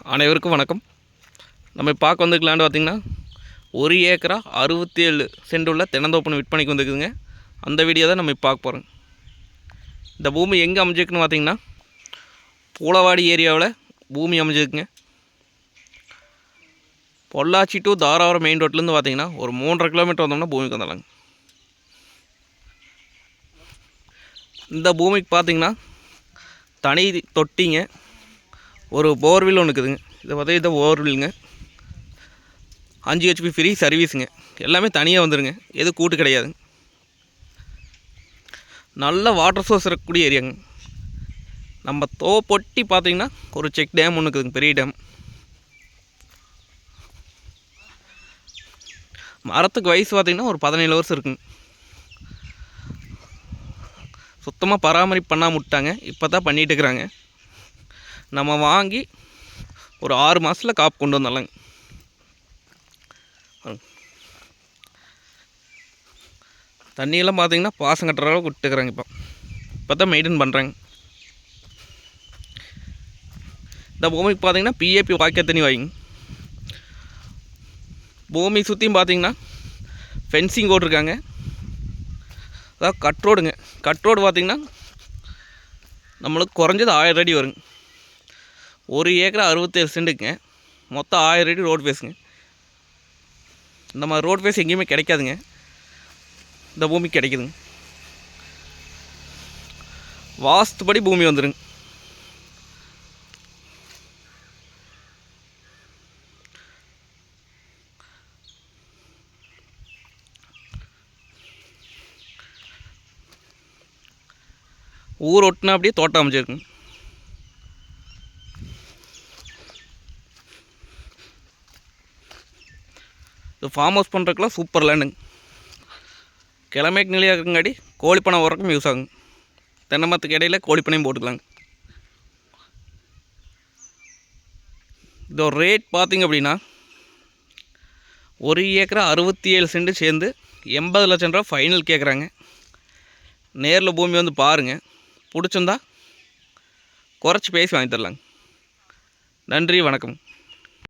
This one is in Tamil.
அனைவருக்கும் வணக்கம். நம்ம பார்க்க வந்துக்கலான்னு பார்த்திங்கன்னா 1 ஏக்கரா 67 சென்ட் உள்ள தென்னந்தோப்பு விற்பனைக்கு வந்துருக்குதுங்க. அந்த வீடியோ தான் நம்ம பார்க்க போகிறோம். இந்த பூமி எங்கே அமைஞ்சிருக்குன்னு பார்த்திங்கன்னா பூளவாடி ஏரியாவில் பூமி அமைஞ்சிருக்குங்க. பொள்ளாச்சி டு தாராபுரம் மெயின் ரோட்லேருந்து பார்த்திங்கன்னா ஒரு 3.5 கிலோமீட்டர் வந்தோம்னா பூமிக்கு வந்துடலாங்க. இந்த பூமிக்கு பார்த்திங்கன்னா தனி தொட்டிங்க, ஒரு போர்வில் ஒன்று இருக்குதுங்க. இதை பார்த்தா இதை போர்வில்ங்க, 5 HP ஃப்ரீ சர்வீஸுங்க. எல்லாமே தனியாக வந்துடுங்க, எதுவும் கூட்டு கிடையாதுங்க. நல்ல வாட்டர் சோர்ஸ் இருக்கக்கூடிய ஏரியாங்க. நம்ம தோப்பொட்டி பார்த்திங்கன்னா ஒரு செக் டேம் ஒன்று இருக்குதுங்க, பெரிய டேம். மரத்துக்கு வயசு பார்த்திங்கன்னா ஒரு 17 வருஷம் இருக்குங்க. சுத்தமாக பராமரிப்பு பண்ணாமல் விட்டாங்க, இப்போ தான் பண்ணிகிட்டு இருக்கிறாங்க. நம்ம வாங்கி ஒரு 6 மாதத்தில் காப்பு கொண்டு வந்தாலாங்க. தண்ணியெல்லாம் பார்த்திங்கன்னா பாசம் கட்டுற அளவுக்கு விட்டுக்கிறாங்க. இப்போ தான் மெயின்டைன் பண்ணுறாங்க. இந்த பூமிக்கு பார்த்திங்கன்னா PAP வாய்க்கால் தண்ணி வாங்கிங்க. பூமி சுற்றியும் பார்த்திங்கன்னா ஃபென்சிங் போட்டிருக்காங்க. அதாவது கட்ரோடுங்க. கட்ரோடு பார்த்திங்கன்னா நம்மளுக்கு குறைஞ்சது 1000 அடி வருங்க. 1 ஏக்கரா 67 சென்ட்டுக்குங்க. மொத்தம் 1000 அடி ரோடு பேஸுங்க. இந்த மாதிரி ரோடு பேஸ் எங்கேயுமே கிடைக்காதுங்க, இந்த பூமிக்கு கிடைக்குதுங்க. வாஸ்துபடி பூமி வந்துடுங்க. ஊர் ஒட்டினா அப்படியே தோட்டம் அமைச்சிருக்குங்க. இது ஃபார்ம் ஹவுஸ் பண்ணுறதுக்குலாம் சூப்பர் லேண்டுங்க. கிழமைக்கு நிலையாக இருக்குங்காடி கோழிப்பனை உரக்கும் யூஸ் ஆகுங்க. தென்னை மரத்துக்கு இடையில கோழிப்பனையும் போட்டுக்கலாங்க. இதோட ரேட் பார்த்திங்க அப்படின்னா 1 ஏக்கரா 67 சென்ட் சேர்ந்து 80 லட்சம் ரூபா ஃபைனல் கேட்குறாங்க. நேரில் பூமி வந்து பாருங்கள், பிடிச்சிருந்தா குறைச்சி பேசி வாங்கி தரலாங்க. நன்றி, வணக்கம்.